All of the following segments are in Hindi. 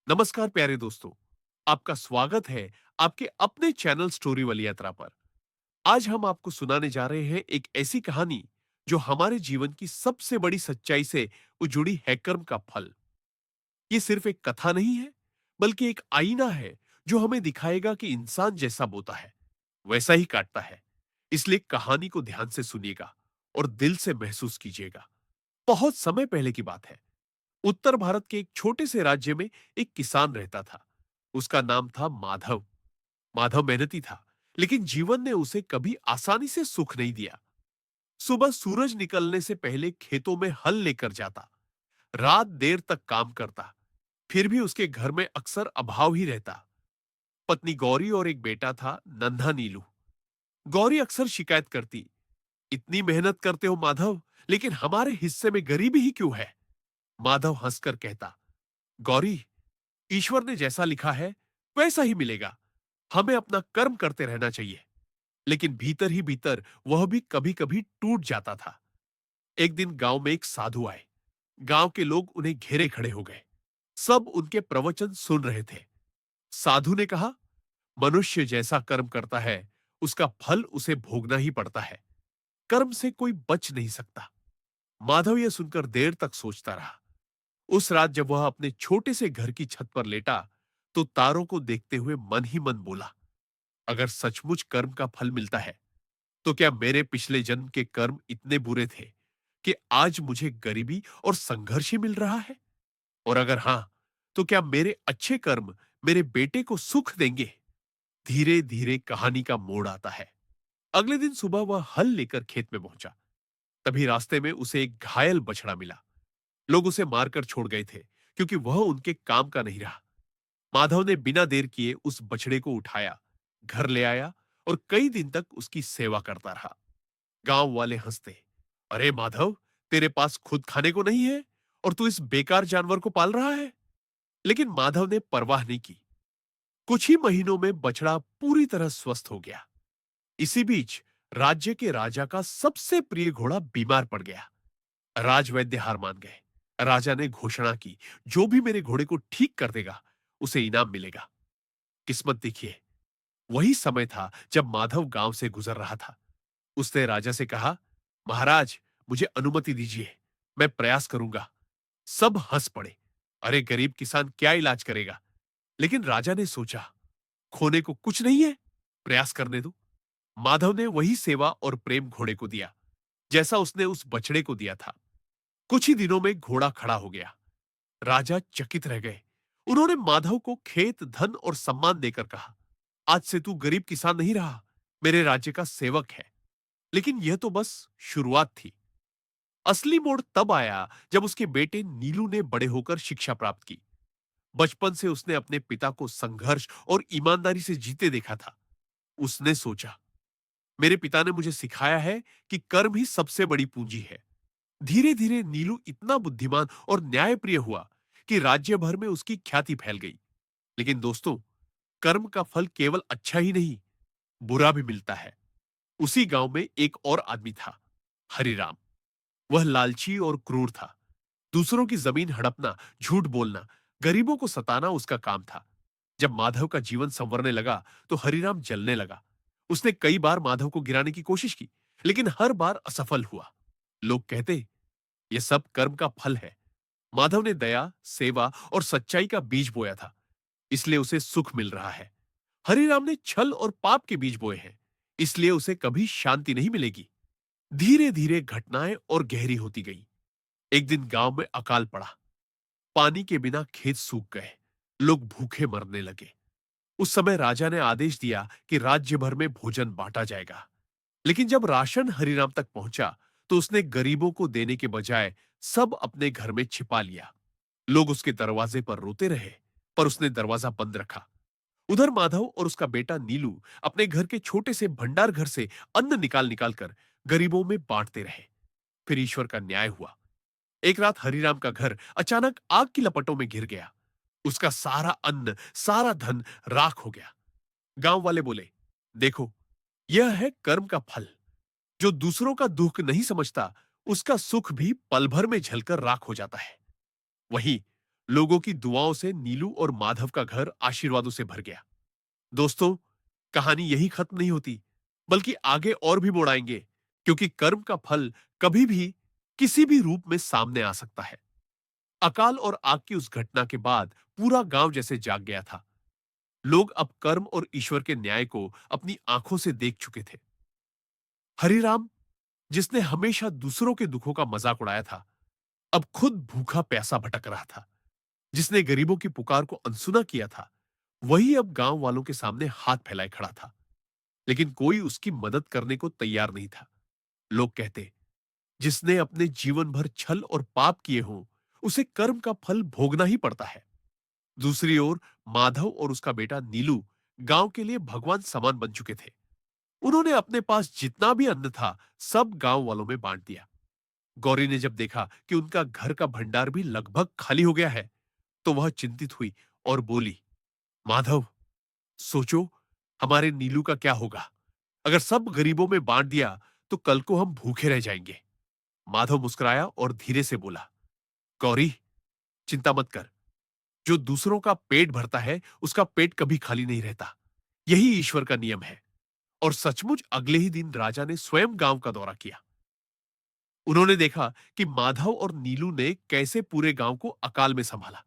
नमस्कार प्यारे दोस्तों, आपका स्वागत है आपके अपने चैनल स्टोरी वाली यात्रा पर। आज हम आपको सुनाने जा रहे हैं एक ऐसी कहानी जो हमारे जीवन की सबसे बड़ी सच्चाई से जुड़ी है कर्म का फल। ये सिर्फ एक कथा नहीं है, बल्कि एक आईना है जो हमें दिखाएगा कि इंसान जैसा बोता है, वैसा ही काटता है। इसलिए कहानी को ध्यान से सुनिएगा और दिल से महसूस कीजिएगा। बहुत समय पहले की बात है। उत्तर भारत के एक छोटे से राज्य में एक किसान रहता था। उसका नाम था माधव। माधव मेहनती था, लेकिन जीवन ने उसे कभी आसानी से सुख नहीं दिया। सुबह सूरज निकलने से पहले खेतों में हल लेकर जाता, रात देर तक काम करता, फिर भी उसके घर में अक्सर अभाव ही रहता। पत्नी गौरी और एक बेटा था, नन्हा नीलू। गौरी अक्सर शिकायत करती, इतनी मेहनत करते हो माधव, लेकिन हमारे हिस्से में गरीबी ही क्यों है? माधव हंसकर कहता, गौरी, ईश्वर ने जैसा लिखा है वैसा ही मिलेगा। हमें अपना कर्म करते रहना चाहिए। लेकिन भीतर ही भीतर वह भी कभी कभी टूट जाता था। एक दिन गांव में एक साधु आए। गांव के लोग उन्हें घेरे खड़े हो गए। सब उनके प्रवचन सुन रहे थे। साधु ने कहा, मनुष्य जैसा कर्म करता है उसका फल उसे भोगना ही पड़ता है। कर्म से कोई बच नहीं सकता। माधव यह सुनकर देर तक सोचता रहा। उस रात जब वह अपने छोटे से घर की छत पर लेटा, तो तारों को देखते हुए मन ही मन बोला, अगर सचमुच कर्म का फल मिलता है, तो क्या मेरे पिछले जन्म के कर्म इतने बुरे थे कि आज मुझे गरीबी और संघर्ष ही मिल रहा है? और अगर हां, तो क्या मेरे अच्छे कर्म मेरे बेटे को सुख देंगे? धीरे धीरे कहानी का मोड़ आता है। अगले दिन सुबह वह हल लेकर खेत में पहुंचा। तभी रास्ते में उसे एक घायल बछड़ा मिला। लोग उसे मारकर छोड़ गए थे, क्योंकि वह उनके काम का नहीं रहा। माधव ने बिना देर किए उस बछड़े को उठाया, घर ले आया और कई दिन तक उसकी सेवा करता रहा। गांव वाले हंसते, अरे माधव, तेरे पास खुद खाने को नहीं है और तू इस बेकार जानवर को पाल रहा है। लेकिन माधव ने परवाह नहीं की। कुछ ही महीनों में बछड़ा पूरी तरह स्वस्थ हो गया। इसी बीच राज्य के राजा का सबसे प्रिय घोड़ा बीमार पड़ गया। राजवैद्य हार मान गए। राजा ने घोषणा की, जो भी मेरे घोड़े को ठीक कर देगा उसे इनाम मिलेगा। किस्मत देखिए, वही समय था जब माधव गांव से गुजर रहा था। उसने राजा से कहा, महाराज, मुझे अनुमति दीजिए, मैं प्रयास करूंगा। सब हंस पड़े, अरे गरीब किसान क्या इलाज करेगा? लेकिन राजा ने सोचा, खोने को कुछ नहीं है, प्रयास करने दो। माधव ने वही सेवा और प्रेम घोड़े को दिया, जैसा उसने उस बछड़े को दिया था। कुछ ही दिनों में घोड़ा खड़ा हो गया। राजा चकित रह गए। उन्होंने माधव को खेत, धन और सम्मान देकर कहा, आज से तू गरीब किसान नहीं रहा, मेरे राज्य का सेवक है। लेकिन यह तो बस शुरुआत थी। असली मोड़ तब आया जब उसके बेटे नीलू ने बड़े होकर शिक्षा प्राप्त की। बचपन से उसने अपने पिता को संघर्ष और ईमानदारी से जीते देखा था। उसने सोचा, मेरे पिता ने मुझे सिखाया है कि कर्म ही सबसे बड़ी पूंजी है। धीरे धीरे नीलू इतना बुद्धिमान और न्यायप्रिय हुआ कि राज्य भर में उसकी ख्याति फैल गई। लेकिन दोस्तों, कर्म का फल केवल अच्छा ही नहीं, बुरा भी मिलता है। उसी गांव में एक और आदमी था, हरिराम। वह लालची और क्रूर था। दूसरों की जमीन हड़पना, झूठ बोलना, गरीबों को सताना उसका काम था। जब माधव का जीवन संवरने लगा, तो हरिराम जलने लगा। उसने कई बार माधव को गिराने की कोशिश की, लेकिन हर बार असफल हुआ। लोग कहते, यह सब कर्म का फल है। माधव ने दया, सेवा और सच्चाई का बीज बोया था, इसलिए उसे सुख मिल रहा है। हरिराम ने छल और पाप के बीज बोए हैं, इसलिए उसे कभी शांति नहीं मिलेगी। धीरे धीरे घटनाएं और गहरी होती गई। एक दिन गांव में अकाल पड़ा। पानी के बिना खेत सूख गए। लोग भूखे मरने लगे। उस समय राजा ने आदेश दिया कि राज्य भर में भोजन बांटा जाएगा। लेकिन जब राशन हरिराम तक पहुंचा, तो उसने गरीबों को देने के बजाय सब अपने घर में छिपा लिया। लोग उसके दरवाजे पर रोते रहे, पर उसने दरवाजा बंद रखा। उधर माधव और उसका बेटा नीलू अपने घर के छोटे से भंडार घर से अन्न निकाल निकाल कर गरीबों में बांटते रहे। फिर ईश्वर का न्याय हुआ। एक रात हरिराम का घर अचानक आग की लपटों में घिर गया। उसका सारा अन्न, सारा धन राख हो गया। गांव वाले बोले, देखो, यह है कर्म का फल। जो दूसरों का दुख नहीं समझता, उसका सुख भी पल भर में झलकर राख हो जाता है। वहीं लोगों की दुआओं से नीलू और माधव का घर आशीर्वादों से भर गया। दोस्तों, कहानी यही खत्म नहीं होती, बल्कि आगे और भी मोड़ आएंगे, क्योंकि कर्म का फल कभी भी किसी भी रूप में सामने आ सकता है। अकाल और आग की उस घटना के बाद पूरा गांव जैसे जाग गया था। लोग अब कर्म और ईश्वर के न्याय को अपनी आंखों से देख चुके थे। हरिराम, जिसने हमेशा दूसरों के दुखों का मजाक उड़ाया था, अब खुद भूखा प्यासा भटक रहा था। जिसने गरीबों की पुकार को अनसुना किया था, वही अब गांव वालों के सामने हाथ फैलाए खड़ा था। लेकिन कोई उसकी मदद करने को तैयार नहीं था। लोग कहते, जिसने अपने जीवन भर छल और पाप किए हों, उसे कर्म का फल भोगना ही पड़ता है। दूसरी ओर माधव और उसका बेटा नीलू गांव के लिए भगवान समान बन चुके थे। उन्होंने अपने पास जितना भी अन्न था, सब गांव वालों में बांट दिया। गौरी ने जब देखा कि उनका घर का भंडार भी लगभग खाली हो गया है, तो वह चिंतित हुई और बोली, माधव, सोचो, हमारे नीलू का क्या होगा? अगर सब गरीबों में बांट दिया, तो कल को हम भूखे रह जाएंगे। माधव मुस्कुराया और धीरे से बोला, गौरी, चिंता मत कर। जो दूसरों का पेट भरता है, उसका पेट कभी खाली नहीं रहता। यही ईश्वर का नियम है। और सचमुच अगले ही दिन राजा ने स्वयं गांव का दौरा किया। उन्होंने देखा कि माधव और नीलू ने कैसे पूरे गांव को अकाल में संभाला।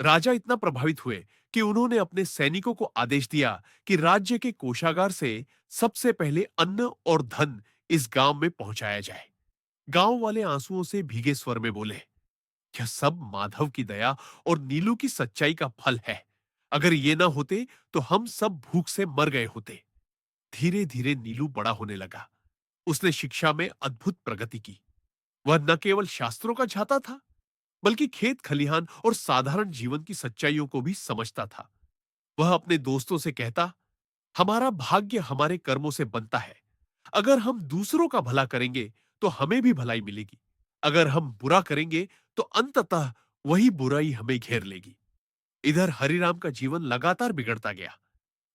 राजा इतना प्रभावित हुए कि उन्होंने अपने सैनिकों को आदेश दिया कि राज्य के कोषागार से सबसे पहले अन्न और धन इस गांव में पहुंचाया जाए। गांव वाले आंसुओं से भीगे स्वर में बोले, यह सब माधव की दया और नीलू की सच्चाई का फल है। अगर ये ना होते, तो हम सब भूख से मर गए होते। धीरे धीरे नीलू बड़ा होने लगा। उसने शिक्षा में अद्भुत प्रगति की। वह न केवल शास्त्रों का झाता था, बल्कि खेत खलिहान और साधारण जीवन की सच्चाइयों को भी समझता था। वह अपने दोस्तों से कहता, हमारा भाग्य हमारे कर्मों से बनता है। अगर हम दूसरों का भला करेंगे, तो हमें भी भलाई मिलेगी। अगर हम बुरा करेंगे, तो अंततः वही बुराई हमें घेर लेगी। इधर हरिराम का जीवन लगातार बिगड़ता गया।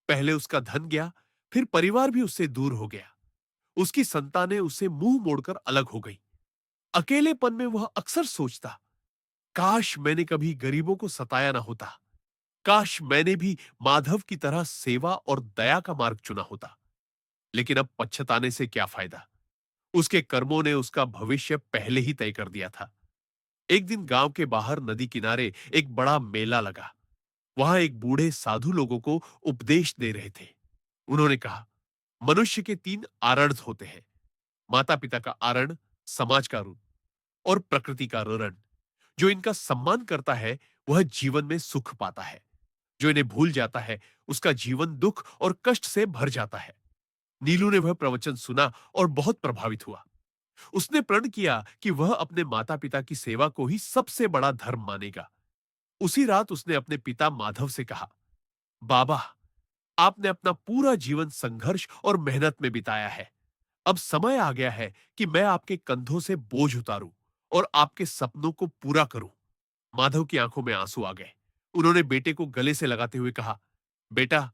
पहले उसका धन गया, फिर परिवार भी उससे दूर हो गया। उसकी संतानें उससे मुंह मोड़कर अलग हो गई। अकेलेपन में वह अक्सर सोचता, काश मैंने कभी गरीबों को सताया ना होता। काश मैंने भी माधव की तरह सेवा और दया का मार्ग चुना होता। लेकिन अब पछताने से क्या फायदा? उसके कर्मों ने उसका भविष्य पहले ही तय कर दिया था। एक दिन गांव के बाहर नदी किनारे एक बड़ा मेला लगा। वहां एक बूढ़े साधु लोगों को उपदेश दे रहे थे। उन्होंने कहा, मनुष्य के तीन आरण होते हैं। माता पिता का आरण, समाज का ऋण और प्रकृति का ऋण। जो इनका सम्मान करता है, वह जीवन में सुख पाता है। जो इन्हें भूल जाता है, उसका जीवन दुख और कष्ट से भर जाता है। नीलू ने वह प्रवचन सुना और बहुत प्रभावित हुआ। उसने प्रण किया कि वह अपने माता पिता की सेवा को ही सबसे बड़ा धर्म मानेगा। उसी रात उसने अपने पिता माधव से कहा, बाबा, आपने अपना पूरा जीवन संघर्ष और मेहनत में बिताया है। अब समय आ गया है कि मैं आपके कंधों से बोझ उतारूं और आपके सपनों को पूरा करूं। माधव की आंखों में आंसू आ गए। उन्होंने बेटे को गले से लगाते हुए कहा, बेटा,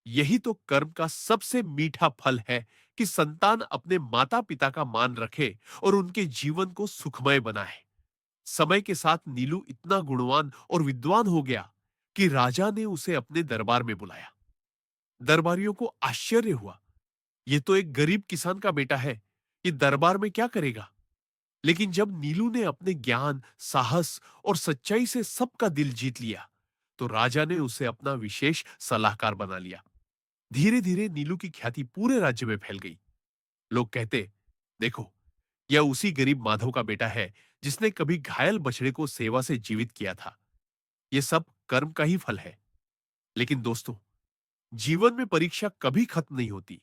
यही तो कर्म का सबसे मीठा फल है कि संतान अपने माता पिता का मान रखे और उनके जीवन को सुखमय बनाए। समय के साथ नीलू इतना गुणवान और विद्वान हो गया कि राजा ने उसे अपने दरबार में बुलाया। दरबारियों को आश्चर्य हुआ, ये तो एक गरीब किसान का बेटा है, ये दरबार में क्या करेगा? लेकिन जब नीलू ने अपने ज्ञान, साहस और सच्चाई से सबका दिल जीत लिया, तो राजा ने उसे अपना विशेष सलाहकार बना लिया। धीरे धीरे नीलू की ख्याति पूरे राज्य में फैल गई। लोग कहते, देखो, यह उसी गरीब माधव का बेटा है जिसने कभी घायल बछड़े को सेवा से जीवित किया था। यह सब कर्म का ही फल है। लेकिन दोस्तों, जीवन में परीक्षा कभी खत्म नहीं होती।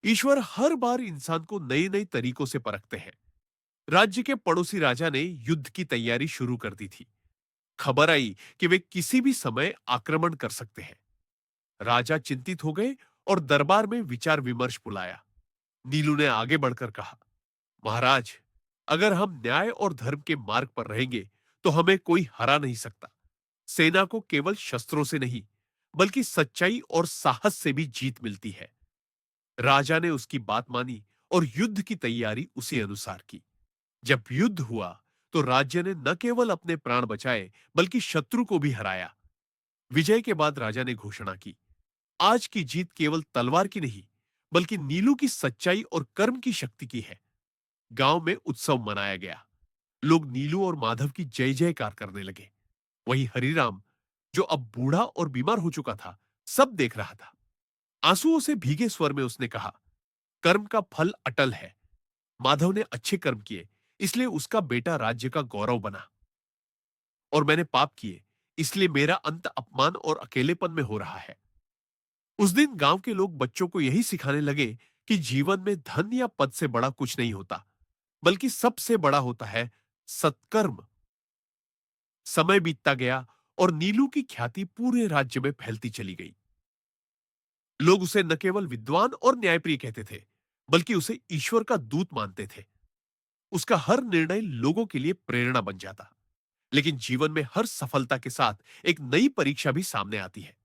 ईश्वर हर बार इंसान को नए नए तरीकों से परखते हैं। राज्य के पड़ोसी राजा ने युद्ध की तैयारी शुरू कर दी थी। खबर आई कि वे किसी भी समय आक्रमण कर सकते हैं। राजा चिंतित हो गए और दरबार में विचार विमर्श बुलाया। नीलू ने आगे बढ़कर कहा, महाराज, अगर हम न्याय और धर्म के मार्ग पर रहेंगे, तो हमें कोई हरा नहीं सकता। सेना को केवल शस्त्रों से नहीं, बल्कि सच्चाई और साहस से भी जीत मिलती है। राजा ने उसकी बात मानी और युद्ध की तैयारी उसी अनुसार की। जब युद्ध हुआ, तो राज्य ने न केवल अपने प्राण बचाए बल्कि शत्रु को भी हराया। विजय के बाद राजा ने घोषणा की, आज की जीत केवल तलवार की नहीं, बल्कि नीलू की सच्चाई और कर्म की शक्ति की है। गांव में उत्सव मनाया गया। लोग नीलू और माधव की जय जयकार करने लगे। वहीं हरिराम, जो अब बूढ़ा और बीमार हो चुका था, सब देख रहा था। आंसुओं से भीगे स्वर में उसने कहा, कर्म का फल अटल है। माधव ने अच्छे कर्म किए, इसलिए उसका बेटा राज्य का गौरव बना, और मैंने पाप किए, इसलिए मेरा अंत अपमान और अकेलेपन में हो रहा है। उस दिन गांव के लोग बच्चों को यही सिखाने लगे कि जीवन में धन या पद से बड़ा कुछ नहीं होता, बल्कि सबसे बड़ा होता है सत्कर्म। समय बीतता गया और नीलू की ख्याति पूरे राज्य में फैलती चली गई। लोग उसे न केवल विद्वान और न्यायप्रिय कहते थे, बल्कि उसे ईश्वर का दूत मानते थे। उसका हर निर्णय लोगों के लिए प्रेरणा बन जाता। लेकिन जीवन में हर सफलता के साथ एक नई परीक्षा भी सामने आती है।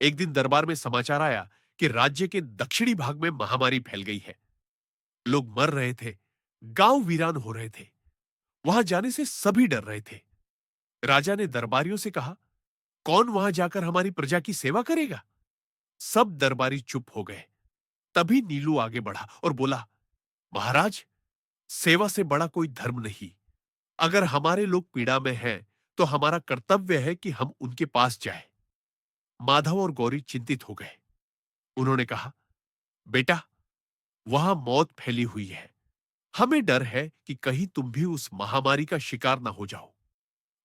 एक दिन दरबार में समाचार आया कि राज्य के दक्षिणी भाग में महामारी फैल गई है। लोग मर रहे थे, गांव वीरान हो रहे थे। वहां जाने से सभी डर रहे थे। राजा ने दरबारियों से कहा, कौन वहां जाकर हमारी प्रजा की सेवा करेगा? सब दरबारी चुप हो गए। तभी नीलू आगे बढ़ा और बोला, महाराज, सेवा से बड़ा कोई धर्म नहीं। अगर हमारे लोग पीड़ा में हैं, तो हमारा कर्तव्य है कि हम उनके पास जाएं। माधव और गौरी चिंतित हो गए। उन्होंने कहा, बेटा, वहां मौत फैली हुई है। हमें डर है कि कहीं तुम भी उस महामारी का शिकार ना हो जाओ।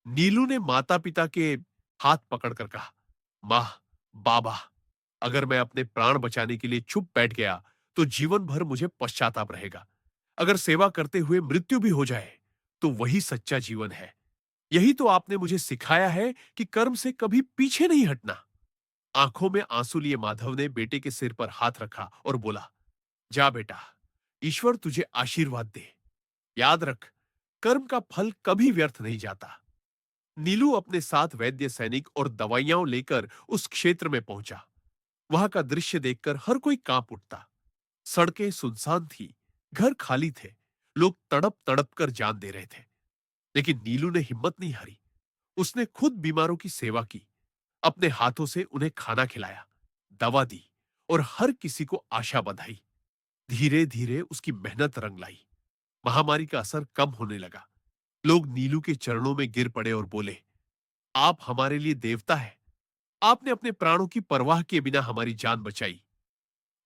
नीलू ने माता पिता के हाथ पकड़कर कहा, मां, बाबा, अगर मैं अपने प्राण बचाने के लिए चुप बैठ गया तो जीवन भर मुझे पश्चाताप रहेगा। अगर सेवा करते हुए मृत्यु भी हो जाए तो वही सच्चा जीवन है। यही तो आपने मुझे सिखाया है कि कर्म से कभी पीछे नहीं हटना। आंखों में आंसू लिए माधव ने बेटे के सिर पर हाथ रखा और बोला, जा बेटा, ईश्वर तुझे आशीर्वाद दे। याद रख, कर्म का फल कभी व्यर्थ नहीं जाता। नीलू अपने साथ वैद्य, सैनिक और दवाइयां लेकर उस क्षेत्र में पहुंचा। वहां का दृश्य देखकर हर कोई कांप उठता। सड़कें सुनसान थी, घर खाली थे, लोग तड़प तड़प कर जान दे रहे थे। लेकिन नीलू ने हिम्मत नहीं हारी। उसने खुद बीमारों की सेवा की, अपने हाथों से उन्हें खाना खिलाया, दवा दी और हर किसी को आशा बंधाई। धीरे धीरे उसकी मेहनत रंग लाई। महामारी का असर कम होने लगा। लोग नीलू के चरणों में गिर पड़े और बोले, आप हमारे लिए देवता है। आपने अपने प्राणों की परवाह किए बिना हमारी जान बचाई।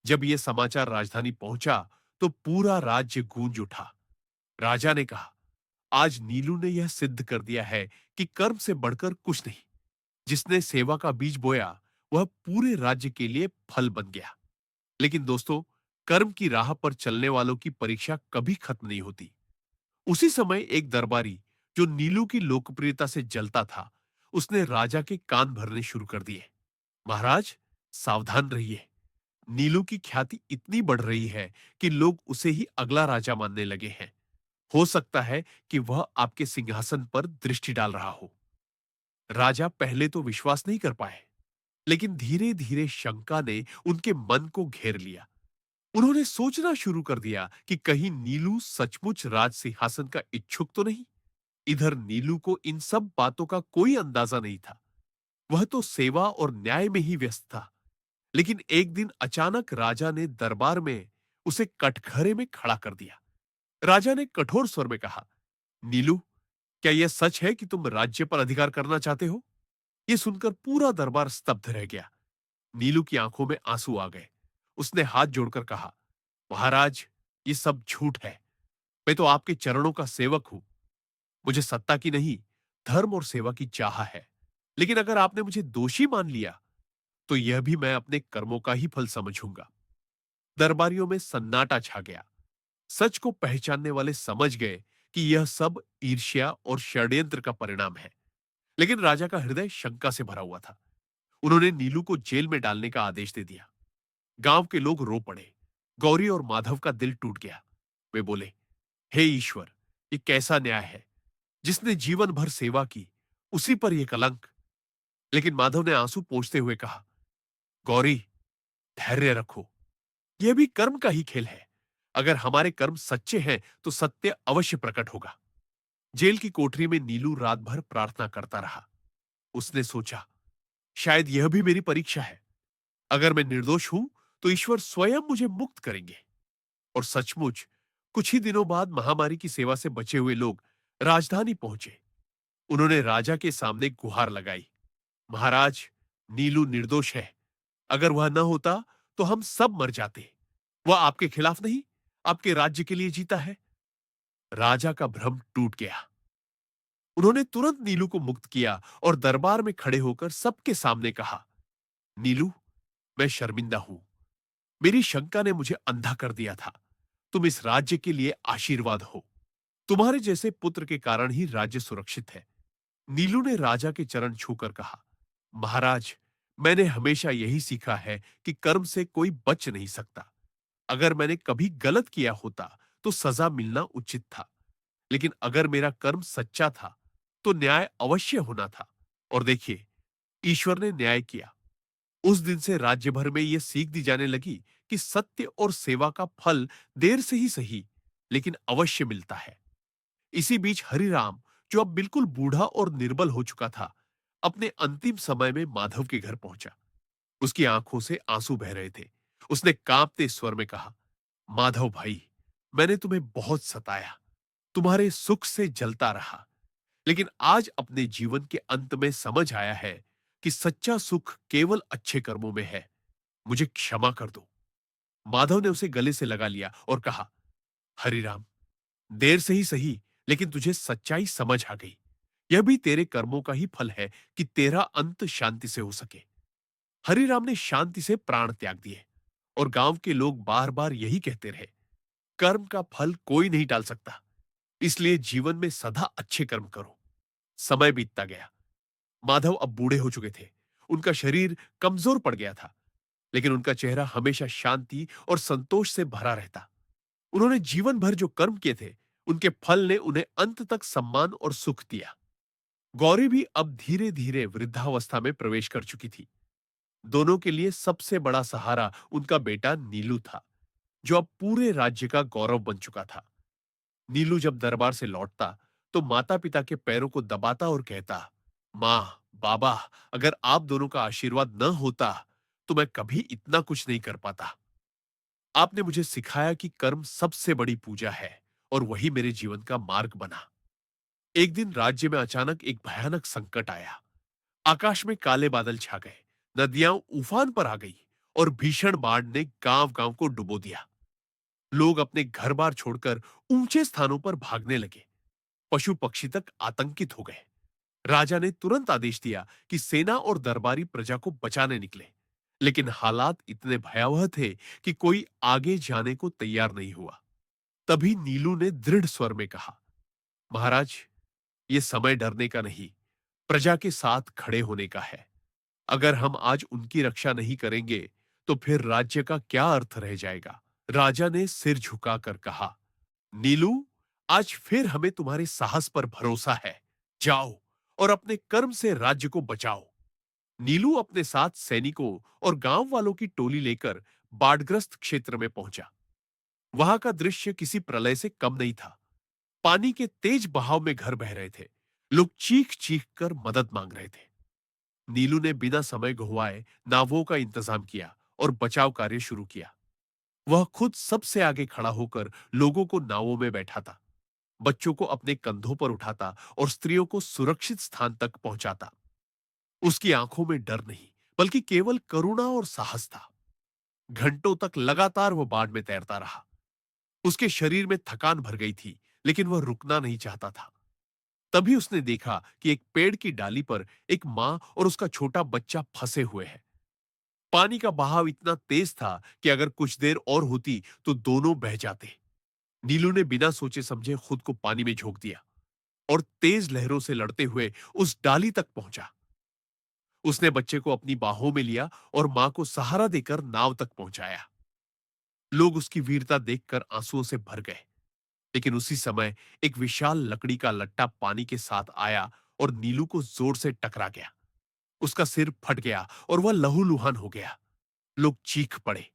जब यह समाचार राजधानी पहुंचा तो पूरा राज्य गूंज उठा। राजा ने कहा, आज नीलू ने यह सिद्ध कर दिया है कि कर्म से बढ़कर कुछ नहीं। जिसने सेवा का बीज बोया, वह पूरे राज्य के लिए फल बन गया। लेकिन दोस्तों, कर्म की राह पर चलने वालों की परीक्षा कभी खत्म नहीं होती। उसी समय एक दरबारी, जो नीलू की लोकप्रियता से जलता था, उसने राजा के कान भरने शुरू कर दिए। महाराज, सावधान रहिए। नीलू की ख्याति इतनी बढ़ रही है कि लोग उसे ही अगला राजा मानने लगे हैं। हो सकता है कि वह आपके सिंहासन पर दृष्टि डाल रहा हो। राजा पहले तो विश्वास नहीं कर पाए, लेकिन धीरे धीरे शंका ने उनके मन को घेर लिया। उन्होंने सोचना शुरू कर दिया कि कहीं नीलू सचमुच राज सिंहासन का इच्छुक तो नहीं। इधर नीलू को इन सब बातों का कोई अंदाजा नहीं था। वह तो सेवा और न्याय में ही व्यस्त था। लेकिन एक दिन अचानक राजा ने दरबार में उसे कटघरे में खड़ा कर दिया। राजा ने कठोर स्वर में कहा, नीलू, क्या यह सच है कि तुम राज्य पर अधिकार करना चाहते हो? यह सुनकर पूरा दरबार स्तब्ध रह गया। नीलू की आंखों में आंसू आ गए। उसने हाथ जोड़कर कहा, महाराज, ये सब झूठ है। मैं तो आपके चरणों का सेवक हूं। मुझे सत्ता की नहीं, धर्म और सेवा की चाह है। लेकिन अगर आपने मुझे दोषी मान लिया, तो यह भी मैं अपने कर्मों का ही फल समझूंगा। दरबारियों में सन्नाटा छा गया। सच को पहचानने वाले समझ गए कि यह सब ईर्ष्या और षड्यंत्र का परिणाम है। लेकिन राजा का हृदय शंका से भरा हुआ था। उन्होंने नीलू को जेल में डालने का आदेश दे दिया। गांव के लोग रो पड़े। गौरी और माधव का दिल टूट गया। वे बोले, हे ईश्वर, ये कैसा न्याय है? जिसने जीवन भर सेवा की, उसी पर यह कलंक। लेकिन माधव ने आंसू पोंछते हुए कहा, गौरी, धैर्य रखो। यह भी कर्म का ही खेल है। अगर हमारे कर्म सच्चे हैं तो सत्य अवश्य प्रकट होगा। जेल की कोठरी में नीलू रात भर प्रार्थना करता रहा। उसने सोचा, शायद यह भी मेरी परीक्षा है। अगर मैं निर्दोष हूं, तो ईश्वर स्वयं मुझे मुक्त करेंगे। और सचमुच कुछ ही दिनों बाद महामारी की सेवा से बचे हुए लोग राजधानी पहुंचे। उन्होंने राजा के सामने गुहार लगाई, महाराज, नीलू निर्दोष है। अगर वह न होता तो हम सब मर जाते। वह आपके खिलाफ नहीं, आपके राज्य के लिए जीता है। राजा का भ्रम टूट गया। उन्होंने तुरंत नीलू को मुक्त किया और दरबार में खड़े होकर सबके सामने कहा, नीलू, मैं शर्मिंदा हूं। मेरी शंका ने मुझे अंधा कर दिया था। तुम इस राज्य के लिए आशीर्वाद हो। तुम्हारे जैसे पुत्र के कारण ही राज्य सुरक्षित है। नीलू ने राजा के चरण छूकर कहा, महाराज, मैंने हमेशा यही सीखा है कि कर्म से कोई बच नहीं सकता। अगर मैंने कभी गलत किया होता तो सजा मिलना उचित था, लेकिन अगर मेरा कर्म सच्चा था तो न्याय अवश्य होना था। और देखिए, ईश्वर ने न्याय किया। उस दिन से राज्य भर में यह सीख दी जाने लगी कि सत्य और सेवा का फल देर से ही सही, लेकिन अवश्य मिलता है। इसी बीच हरिराम, जो अब बिल्कुल बूढ़ा और निर्बल हो चुका था, अपने अंतिम समय में माधव के घर पहुंचा। उसकी आंखों से आंसू बह रहे थे। उसने कांपते स्वर में कहा, माधव भाई, मैंने तुम्हें बहुत सताया, तुम्हारे सुख से जलता रहा, लेकिन आज अपने जीवन के अंत में समझ आया है कि सच्चा सुख केवल अच्छे कर्मों में है। मुझे क्षमा कर दो। माधव ने उसे गले से लगा लिया और कहा, हरिराम, देर से ही सही, लेकिन तुझे सच्चाई समझ आ गई। यह भी तेरे कर्मों का ही फल है कि तेरा अंत शांति से हो सके। हरिराम ने शांति से प्राण त्याग दिए और गांव के लोग बार बार यही कहते रहे, कर्म का फल कोई नहीं टाल सकता, इसलिए जीवन में सदा अच्छे कर्म करो। समय बीतता गया। माधव अब बूढ़े हो चुके थे। उनका शरीर कमजोर पड़ गया था, लेकिन उनका चेहरा हमेशा शांति और संतोष से भरा रहता। उन्होंने जीवन भर जो कर्म किए थे, उनके फल ने उन्हें अंत तक सम्मान और सुख दिया। गौरी भी अब धीरे धीरे वृद्धावस्था में प्रवेश कर चुकी थी। दोनों के लिए सबसे बड़ा सहारा उनका बेटा नीलू था, जो अब पूरे राज्य का गौरव बन चुका था। नीलू जब दरबार से लौटता तो माता पिता के पैरों को दबाता और कहता, मां, बाबा, अगर आप दोनों का आशीर्वाद न होता तो मैं कभी इतना कुछ नहीं कर पाता। आपने मुझे सिखाया कि कर्म सबसे बड़ी पूजा है और वही मेरे जीवन का मार्ग बना। एक दिन राज्य में अचानक एक भयानक संकट आया। आकाश में काले बादल छा गए, नदियां उफान पर आ गई और भीषण बाढ़ ने गांव-गांव को डुबो दिया। लोग अपने घर-बार छोड़कर ऊंचे स्थानों पर भागने लगे। पशु-पक्षी तक आतंकित हो गए। राजा ने तुरंत आदेश दिया कि सेना और दरबारी प्रजा को बचाने निकले, लेकिन हालात इतने भयावह थे कि कोई आगे जाने को तैयार नहीं हुआ। तभी नीलू ने दृढ़ स्वर में कहा, महाराज, ये समय डरने का नहीं, प्रजा के साथ खड़े होने का है। अगर हम आज उनकी रक्षा नहीं करेंगे, तो फिर राज्य का क्या अर्थ रह जाएगा। राजा ने सिर झुकाकर कहा, नीलू, आज फिर हमें तुम्हारे साहस पर भरोसा है। जाओ और अपने कर्म से राज्य को बचाओ। नीलू अपने साथ सैनिकों और गांव वालों की टोली लेकर बाढ़ग्रस्त क्षेत्र में पहुंचा। वहां का दृश्य किसी प्रलय से कम नहीं था। पानी के तेज बहाव में घर बह रहे थे। लोग चीख चीख कर मदद मांग रहे थे। नीलू ने बिना समय गंवाए नावों का इंतजाम किया और बचाव कार्य शुरू किया। वह खुद सबसे आगे खड़ा होकर लोगों को नावों में बैठाता, बच्चों को अपने कंधों पर उठाता और स्त्रियों को सुरक्षित स्थान तक पहुंचाता। उसकी आंखों में डर नहीं, बल्कि केवल करुणा और साहस था। घंटों तक लगातार वह बाढ़ में तैरता रहा। उसके शरीर में थकान भर गई थी, लेकिन वह रुकना नहीं चाहता था। तभी उसने देखा कि एक पेड़ की डाली पर एक मां और उसका छोटा बच्चा फंसे हुए हैं। पानी का बहाव इतना तेज था कि अगर कुछ देर और होती तो दोनों बह जाते। नीलू ने बिना सोचे समझे खुद को पानी में झोंक दिया और तेज लहरों से लड़ते हुए उस डाली तक पहुंचा। उसने बच्चे को अपनी बाहों में लिया और मां को सहारा देकर नाव तक पहुंचाया। लोग उसकी वीरता देखकर आंसुओं से भर गए। लेकिन उसी समय एक विशाल लकड़ी का लट्टा पानी के साथ आया और नीलू को जोर से टकरा गया। उसका सिर फट गया और वह लहूलुहान हो गया। लोग चीख पड़े,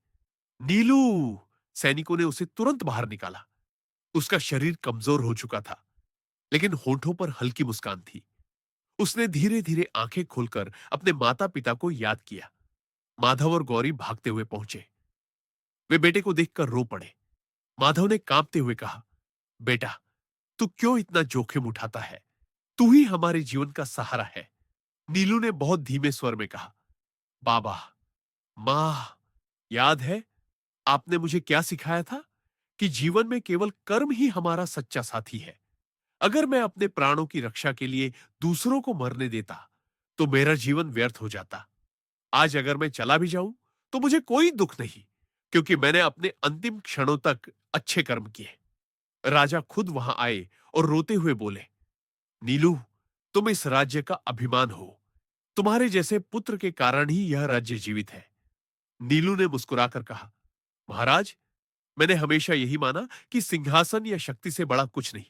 नीलू! सैनिकों ने उसे तुरंत बाहर निकाला। उसका शरीर कमजोर हो चुका था। लेकिन होठों पर हल्की मुस्कान थी। उसने धीरे धीरे आंखें खोलकर अपने माता पिता को याद किया। माधव और गौरी भागते हुए पहुंचे। वे बेटे को देखकर रो पड़े। माधव ने कांपते हुए कहा, बेटा, तू क्यों इतना जोखिम उठाता है? तू ही हमारे जीवन का सहारा है। नीलू ने बहुत धीमे स्वर में कहा, बाबा, मां, याद है आपने मुझे क्या सिखाया था? कि जीवन में केवल कर्म ही हमारा सच्चा साथी है। अगर मैं अपने प्राणों की रक्षा के लिए दूसरों को मरने देता, तो मेरा जीवन व्यर्थ हो जाता। आज अगर मैं चला भी जाऊं, तो मुझे कोई दुख नहीं, क्योंकि मैंने अपने अंतिम क्षणों तक अच्छे कर्म किए। राजा खुद वहां आए और रोते हुए बोले, नीलू, तुम इस राज्य का अभिमान हो। तुम्हारे जैसे पुत्र के कारण ही यह राज्य जीवित है। नीलू ने मुस्कुराकर कहा, महाराज, मैंने हमेशा यही माना कि सिंहासन या शक्ति से बड़ा कुछ नहीं,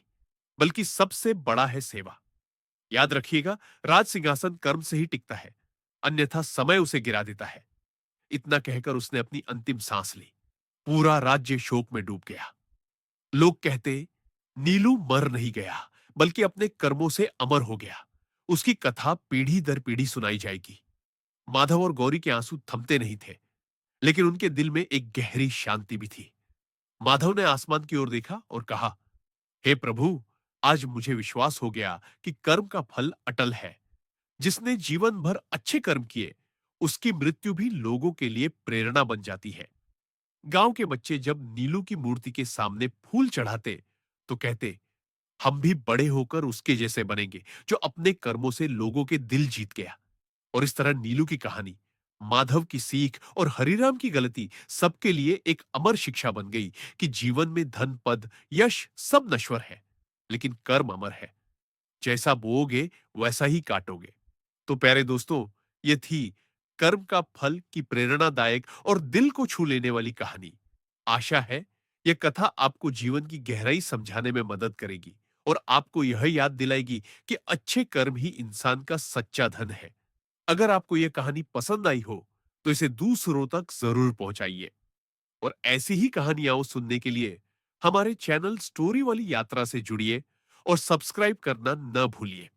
बल्कि सबसे बड़ा है सेवा। याद रखिएगा, राज सिंहासन कर्म से ही टिकता है, अन्यथा समय उसे गिरा देता है। इतना कहकर उसने अपनी अंतिम सांस ली। पूरा राज्य शोक में डूब गया। लोग कहते, नीलू मर नहीं गया, बल्कि अपने कर्मों से अमर हो गया। उसकी कथा पीढ़ी दर पीढ़ी सुनाई जाएगी। माधव और गौरी के आंसू थमते नहीं थे, लेकिन उनके दिल में एक गहरी शांति भी थी। माधव ने आसमान की ओर देखा और कहा, हे प्रभु, आज मुझे विश्वास हो गया कि कर्म का फल अटल है। जिसने जीवन भर अच्छे कर्म किए, उसकी मृत्यु भी लोगों के लिए प्रेरणा बन जाती है। गांव के बच्चे जब नीलू की मूर्ति के सामने फूल चढ़ाते, तो कहते, हम भी बड़े होकर उसके जैसे बनेंगे, जो अपने कर्मों से लोगों के दिल जीत गया। और इस तरह नीलू की कहानी, माधव की सीख और हरिराम की गलती सबके लिए एक अमर शिक्षा बन गई कि जीवन में धन, पद, यश सब नश्वर है, लेकिन कर्म अमर है। जैसा बोओगे वैसा ही काटोगे। तो प्यारे दोस्तों, ये थी कर्म का फल की प्रेरणादायक और दिल को छू लेने वाली कहानी। आशा है यह कथा आपको जीवन की गहराई समझाने में मदद करेगी और आपको यह याद दिलाएगी कि अच्छे कर्म ही इंसान का सच्चा धन है। अगर आपको यह कहानी पसंद आई हो, तो इसे दूसरों तक जरूर पहुंचाइए। और ऐसी ही कहानियां सुनने के लिए हमारे चैनल स्टोरी वाली यात्रा से जुड़िए और सब्सक्राइब करना न भूलिए।